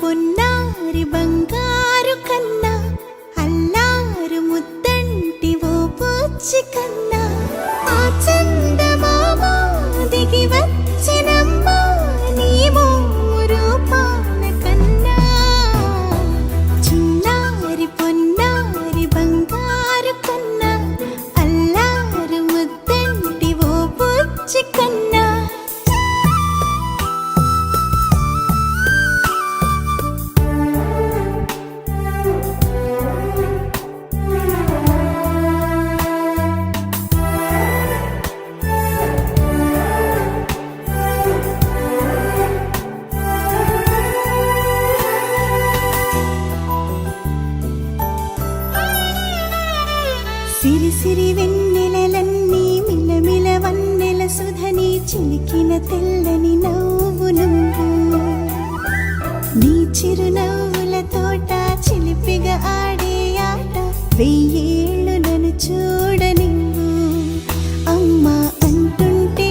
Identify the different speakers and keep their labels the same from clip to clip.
Speaker 1: పొన్నారి బంగారు కన్నా అల్లారు ముద్దంటి ఓ బుజ్జి కన్నా ఆ చందమామ దిగి వచ్చినమ్మా నీ రూపాన కన్నా చిన్నారి పొన్నారి బంగారు కన్నా అల్లారు ముద్దంటి ఓ బుజ్జి కన్నా సిరి సిరి వెన్నెలలన్నీ మిలమిల వన్నెల సుధని చిలికిన తెల్లని నవ్వు నువ్వు నీ చిరునవ్వుల తోట చిలిపిగా ఆడే ఆట వెయ్యేళ్ళు నన్ను చూడనివ్వు అమ్మా అంటుంటే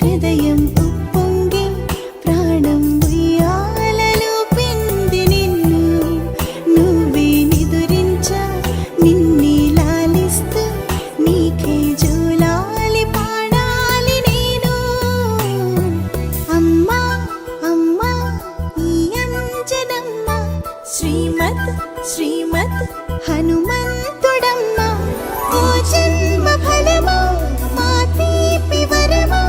Speaker 1: హృదయం ఉప్పొంగి ప్రాణం ఉయ్యాలలో పిండి నిన్ను నువ్వే నిదురించా నిన్నే నీకే జోలాలి పాడాలి నేను అమ్మా అమ్మా ఈ అంజనమ్మ శ్రీమత్ శ్రీమత్ హనుమంతుడమ్మ ఓ జన్మ ఫలమా మా తీపి వరమా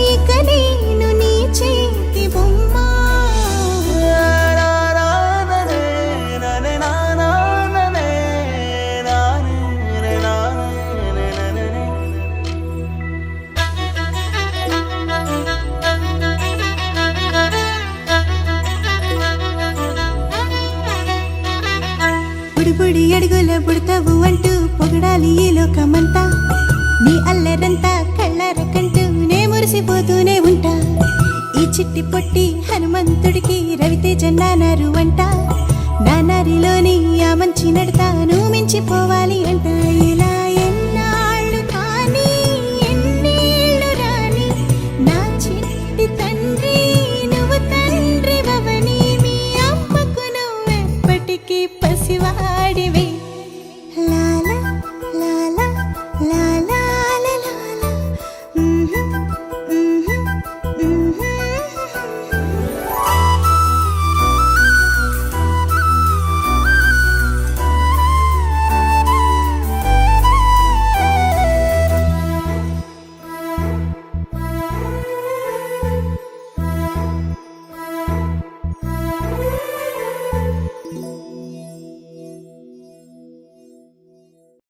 Speaker 1: ఇక నేను నీ చేతి బొమ్మ బుడి అడుగుల బుడతావు అంటూ పొగడాలి ఈ లోకమంతా నీ అల్లరంతా కళ్ళారకంటూ నే మురిసిపోతూనే ఉంటా ఈ చిట్టి పొట్టి హనుమంతుడికి రవితేజ నానారు అంట నానారిలోని ఆ మంచి నడతా నువ్వు మించిపోవాలి అంట ఇలా